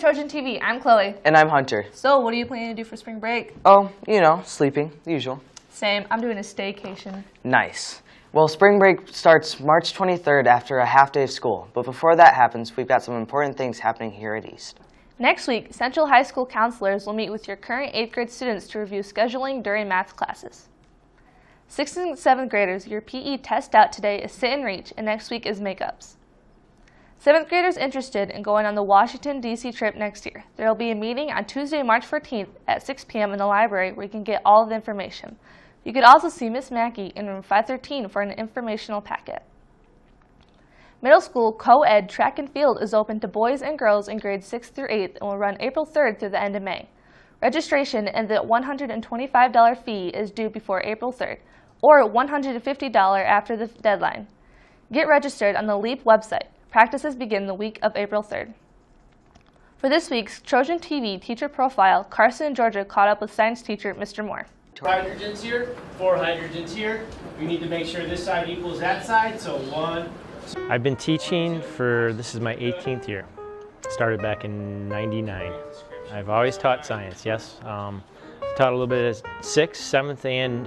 Trojan TV. I'm Chloe. And I'm Hunter. So, what are you planning to do for spring break? Oh, you know, sleeping, the usual. Same. I'm doing a staycation. Nice. Well, spring break starts March 23rd after a half day of school. But before that happens, we've got some important things happening here at East. Next week, Central High School counselors will meet with your current 8th grade students to review scheduling during math classes. 6th and 7th graders, your PE test out today is sit and reach, and next week is makeups. 7th graders interested in going on the Washington, D.C. trip next year. There will be a meeting on Tuesday, March 14th at 6 p.m. in the library where you can get all of the information. You could also see Miss Mackey in room 513 for an informational packet. Middle school co-ed track and field is open to boys and girls in grades 6 through 8 and will run April 3rd through the end of May. Registration and the $125 fee is due before April 3rd, or $150 after the deadline. Get registered on the LEAP website. Practices begin the week of April 3rd. For this week's Trojan TV teacher profile, Carson and Georgia caught up with science teacher Mr. Moore. Hydrogens here, 4 hydrogens here. We need to make sure this side equals that side, so 1. I've been teaching this is my 18th year. Started back in '99. I've always taught science, yes. Taught a little bit of 6th, 7th, and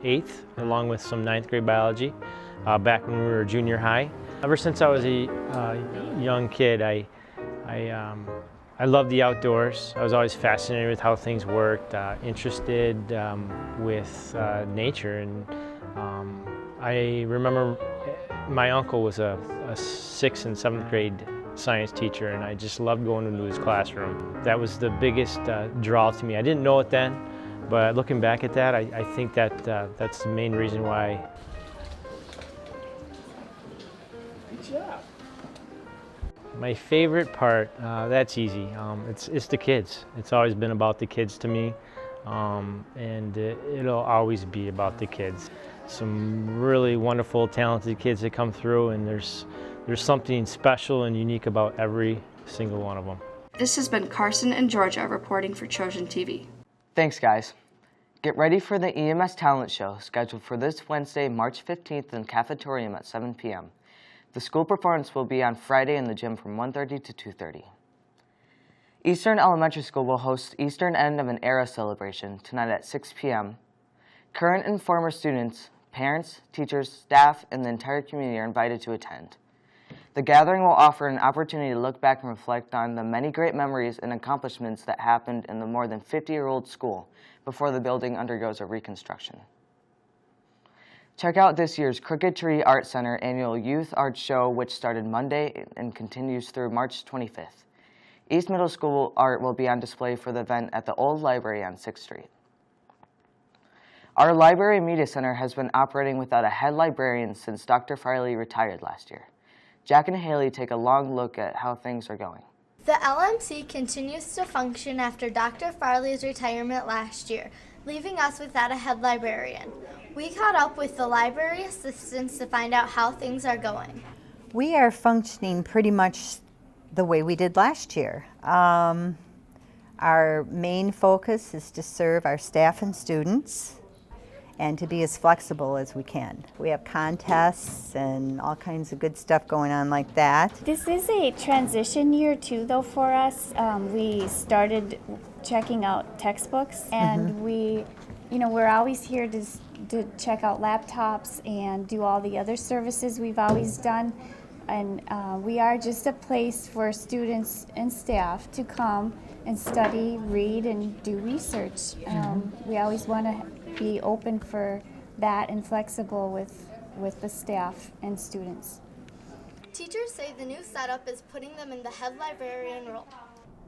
8th, along with some 9th grade biology back when we were junior high. Ever since I was a young kid, I loved the outdoors. I was always fascinated with how things worked, interested with nature. And I remember my uncle was a 6th and 7th grade science teacher, and I just loved going into his classroom. That was the biggest draw to me. I didn't know it then, but looking back at that, I think that that's the main reason why. My favorite part, that's easy. It's the kids. It's always been about the kids to me, and it'll always be about the kids. Some really wonderful, talented kids that come through, and there's something special and unique about every single one of them. This has been Carson and Georgia reporting for Trojan TV. Thanks, guys. Get ready for the EMS Talent Show, scheduled for this Wednesday, March 15th in Cafetorium at 7 p.m. The school performance will be on Friday in the gym from 1:30 to 2:30. Eastern Elementary School will host Eastern End of an Era celebration tonight at 6 p.m. Current and former students, parents, teachers, staff, and the entire community are invited to attend. The gathering will offer an opportunity to look back and reflect on the many great memories and accomplishments that happened in the more than 50-year-old school before the building undergoes a reconstruction. Check out this year's Crooked Tree Art Center annual Youth Art Show, which started Monday and continues through March 25th. East Middle School art will be on display for the event at the Old Library on 6th Street. Our Library Media Center has been operating without a head librarian since Dr. Farley retired last year. Jack and Haley take a long look at how things are going. The LMC continues to function after Dr. Farley's retirement last year, leaving us without a head librarian. We caught up with the library assistants to find out how things are going. We are functioning pretty much the way we did last year. Our main focus is to serve our staff and students and to be as flexible as we can. We have contests and all kinds of good stuff going on like that. This is a transition year too, though, for us. We started checking out textbooks, and we're always here to check out laptops and do all the other services we've always done. And we are just a place for students and staff to come and study, read, and do research. We always want to be open for that and flexible with the staff and students. Teachers say the new setup is putting them in the head librarian role.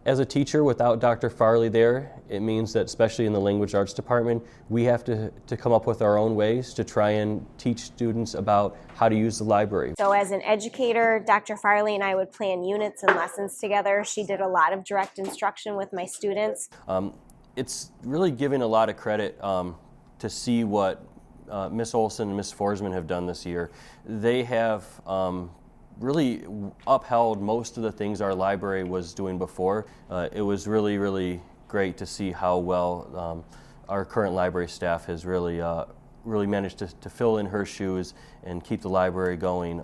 As a teacher, without Dr. Farley there, it means that especially in the language arts department, we have to come up with our own ways to try and teach students about how to use the library. So as an educator, Dr. Farley and I would plan units and lessons together. She did a lot of direct instruction with my students. It's really giving a lot of credit to see what Miss Olson and Miss Forsman have done this year. They have really upheld most of the things our library was doing before. It was really, really great to see how well our current library staff has really managed to fill in her shoes and keep the library going.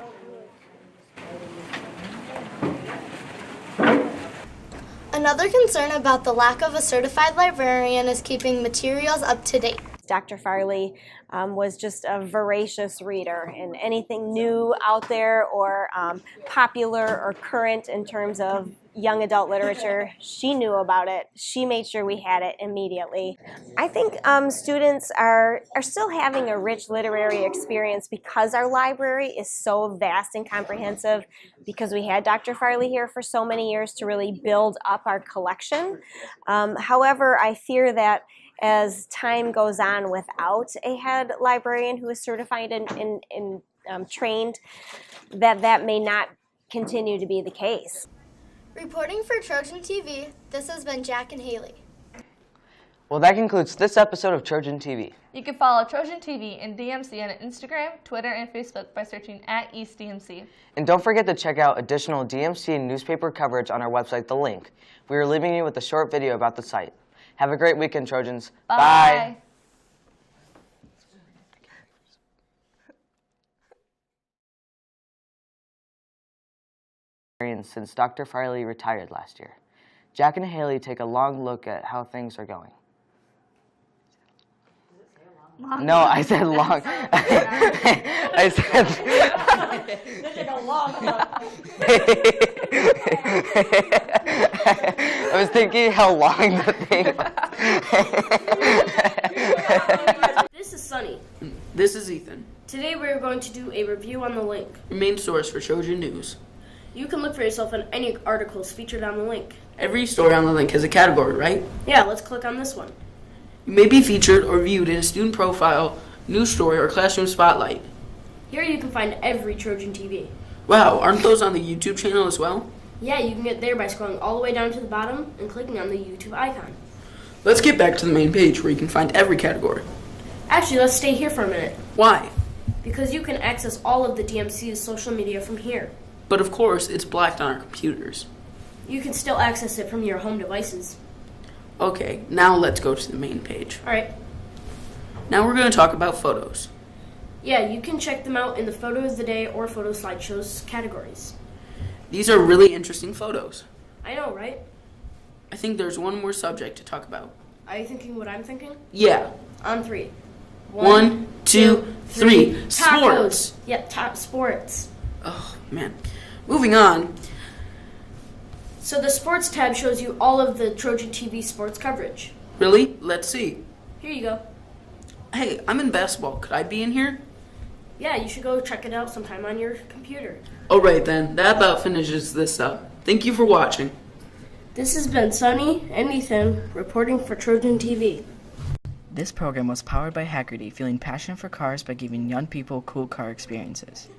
Another concern about the lack of a certified librarian is keeping materials up to date. Dr. Farley was just a voracious reader, and anything new out there or popular or current in terms of young adult literature, she knew about it. She made sure we had it immediately. I think students are still having a rich literary experience because our library is so vast and comprehensive, because we had Dr. Farley here for so many years to really build up our collection. However, I fear that as time goes on without a head librarian who is certified and trained, that may not continue to be the case. Reporting for Trojan TV, this has been Jack and Haley. Well, that concludes this episode of Trojan TV. You can follow Trojan TV and DMC on Instagram, Twitter, and Facebook by searching @EastDMC. And don't forget to check out additional DMC newspaper coverage on our website, The Link. We are leaving you with a short video about the site. Have a great weekend, Trojans. Bye. Since Dr. Farley retired last year. Jack and Haley take a long look at how things are going. No, I said long. I said. I was thinking how long the thing was. This is Sunny. This is Ethan, Today we are going to do a review on The Link. your main source for Trojan News. You can look for yourself on any articles featured on The Link. Every story on the link has a category, right? Yeah, let's click on this one. You may be featured or viewed in a student profile, news story, or classroom spotlight. Here you can find every Trojan TV. Wow, aren't those on the YouTube channel as well? Yeah, you can get there by scrolling all the way down to the bottom and clicking on the YouTube icon. Let's get back to the main page where you can find every category. Actually, let's stay here for a minute, Why? because you can access all of the DMC's social media from here. But of course, it's blocked on our computers. You can still access it from your home devices. Okay, now let's go to the main page. Alright. Now we're going to talk about photos. Yeah, you can check them out in the Photo of the Day or Photo Slideshows categories. These are really interesting photos. I know, right? I think there's one more subject to talk about. Are you thinking what I'm thinking? Yeah. On three. 1, 2, 3. Sports. Yep, top sports. Oh, man. Moving on. So the sports tab shows you all of the Trojan TV sports coverage. Really? Let's see. Here you go. Hey, I'm in basketball. Could I be in here? Yeah, you should go check it out sometime on your computer. Alright then, that about finishes this up. Thank you for watching. This has been Sunny and Ethan reporting for Trojan TV. This program was powered by Hackerty, feeling passion for cars by giving young people cool car experiences.